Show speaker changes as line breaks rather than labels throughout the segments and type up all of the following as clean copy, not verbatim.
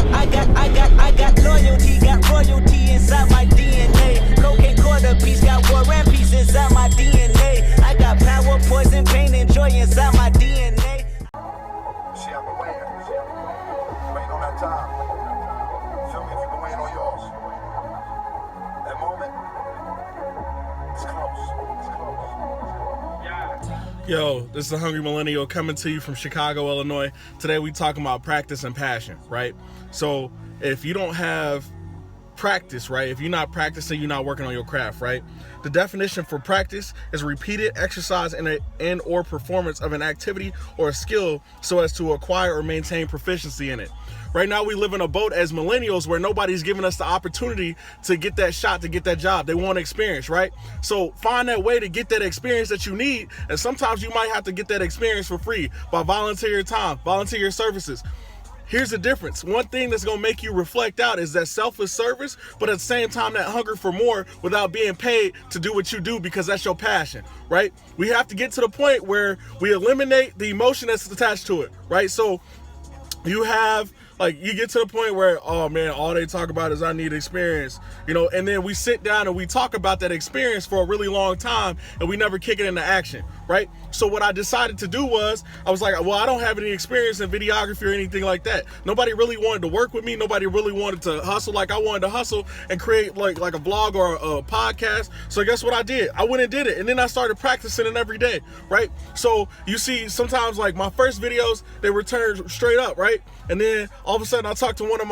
I got loyalty, got royalty inside my DNA. Cocaine quarter piece, got war and peace inside my DNA. I got power, poison, pain, and joy inside my DNA.
See, I've been waiting. Waiting on that time. Feel me if you've been waiting on yours. That moment, it's close. It's close. Yeah.
Yo, this is the Hungry Millennial coming to you from Chicago, Illinois. Today we talking about practice and passion, right? So if you don't have practice, right? If you're not practicing, you're not working on your craft, right? The definition for practice is repeated exercise and or performance of an activity or a skill so as to acquire or maintain proficiency in it. Right now we live in a boat as millennials where nobody's giving us the opportunity to get that shot, to get that job. They want experience, right? So find that way to get that experience that you need, and sometimes you might have to get that experience for free by volunteer your time, volunteer your services. Here's the difference. One thing that's going to make you reflect out is that selfless service, but at the same time, that hunger for more without being paid to do what you do because that's your passion, right? We have to get to the point where we eliminate the emotion that's attached to it, right? So you have, like, you get to the point where, oh man, all they talk about is I need experience, you know, and then we sit down and we talk about that experience for a really long time and we never kick it into action, right? So what I decided to do was, I was like, well, I don't have any experience in videography or anything like that. Nobody really wanted to work with me. Nobody really wanted to hustle like I wanted to hustle and create like a vlog or a podcast. So guess what I did? I went and did it. And then I started practicing it every day, right? So you see, sometimes like my first videos, they were turned straight up, right? And then all of a sudden I talked to one of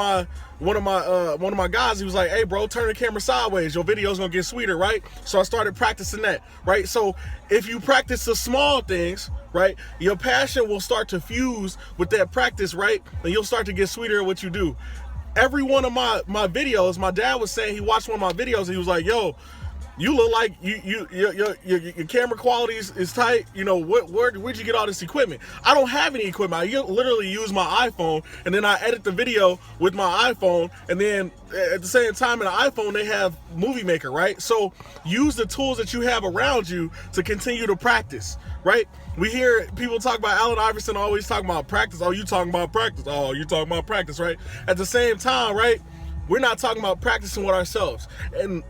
my guys. He was like, hey bro, turn the camera sideways, your video's gonna get sweeter, right? So I started practicing that, right? So if you practice the small things, right, your passion will start to fuse with that practice, right? And you'll start to get sweeter at what you do. Every one of my videos, my dad was saying, he watched one of my videos and he was like, yo, you look like your camera quality is tight. You know, where'd you get all this equipment? I don't have any equipment. I literally use my iPhone, and then I edit the video with my iPhone, and then at the same time in the iPhone they have Movie Maker, right? So use the tools that you have around you to continue to practice, right? We hear people talk about Allen Iverson always talking about practice. Oh, you talking about practice. Oh, you talking about practice, right? At the same time, right? We're not talking about practicing with ourselves. And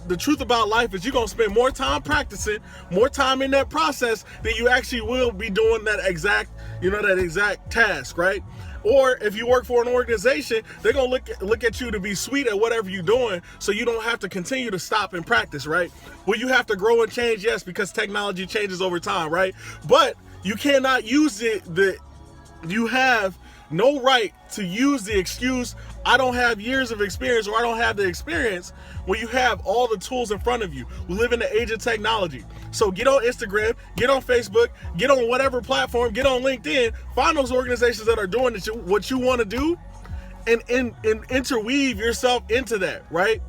the truth about life is you're going to spend more time practicing, more time in that process than you actually will be doing that exact task, right? Or if you work for an organization, they're going to look at you to be sweet at whatever you're doing so you don't have to continue to stop and practice, right? Well, you have to grow and change, yes, because technology changes over time, right? But you cannot use you have no right to use the excuse, I don't have years of experience or I don't have the experience, when you have all the tools in front of you. We live in the age of technology. So get on Instagram, get on Facebook, get on whatever platform, get on LinkedIn, find those organizations that are doing what you want to do and interweave yourself into that, right?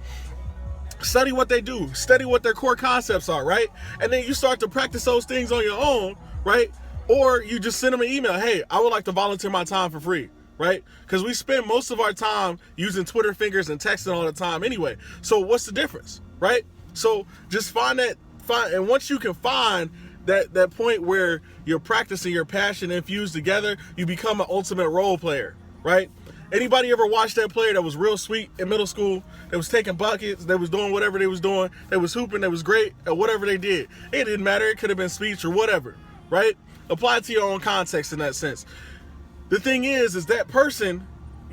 Study what they do, study what their core concepts are, right? And then you start to practice those things on your own, right? Or you just send them an email, hey, I would like to volunteer my time for free, right? Because we spend most of our time using Twitter fingers and texting all the time anyway. So what's the difference, right? So just and once you can find that point where you're practicing your passion infused together, you become an ultimate role player, right? Anybody ever watched that player that was real sweet in middle school, that was taking buckets, that was doing whatever they was doing, that was hooping, that was great at whatever they did? It didn't matter. It could have been speech or whatever, right? Apply it to your own context in that sense. The thing is that person,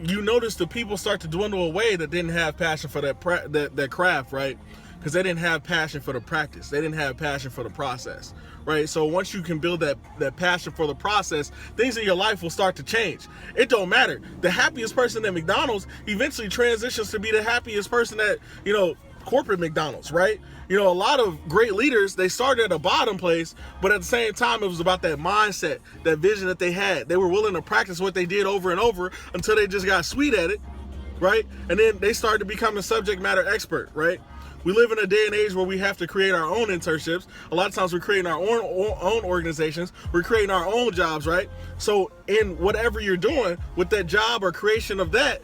you notice the people start to dwindle away that didn't have passion for that craft, right? Because they didn't have passion for the practice. They didn't have passion for the process, right? So once you can build that passion for the process, things in your life will start to change. It don't matter. The happiest person at McDonald's eventually transitions to be the happiest person at, corporate McDonald's, right? A lot of great leaders, they started at a bottom place, but at the same time, it was about that mindset, that vision that they had. They were willing to practice what they did over and over until they just got sweet at it, right? And then they started to become a subject matter expert, right? We live in a day and age where we have to create our own internships. A lot of times we're creating our own organizations. We're creating our own jobs, right? So in whatever you're doing with that job or creation of that,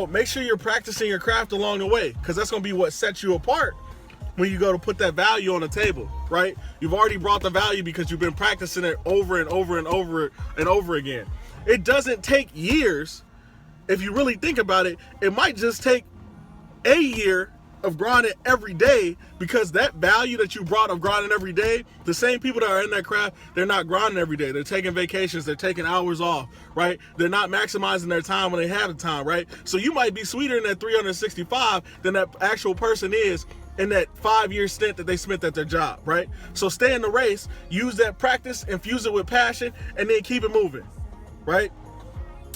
make sure you're practicing your craft along the way, because that's going to be what sets you apart when you go to put that value on the table, right? You've already brought the value because you've been practicing it over and over and over and over again. It doesn't take years if you really think about it, it might just take a year of grinding every day, because that value that you brought of grinding every day, the same people that are in that craft, they're not grinding every day. They're taking vacations, they're taking hours off, right? They're not maximizing their time when they have the time, right? So you might be sweeter in that 365 than that actual person is in that 5-year stint that they spent at their job, right? So stay in the race, use that practice, infuse it with passion, and then keep it moving, right?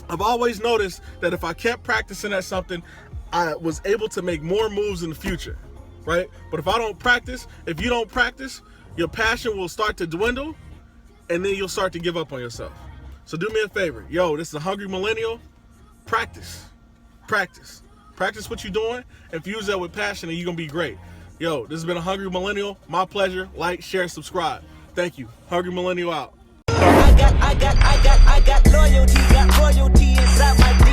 I've always noticed that if I kept practicing at something, I was able to make more moves in the future, right? But if you don't practice, your passion will start to dwindle, and then you'll start to give up on yourself. So do me a favor. Yo, this is a Hungry Millennial. Practice. Practice what you're doing, infuse that with passion, and you're going to be great. Yo, this has been a Hungry Millennial. My pleasure. Like, share, subscribe. Thank you. Hungry Millennial out.
I got loyalty inside my DNA.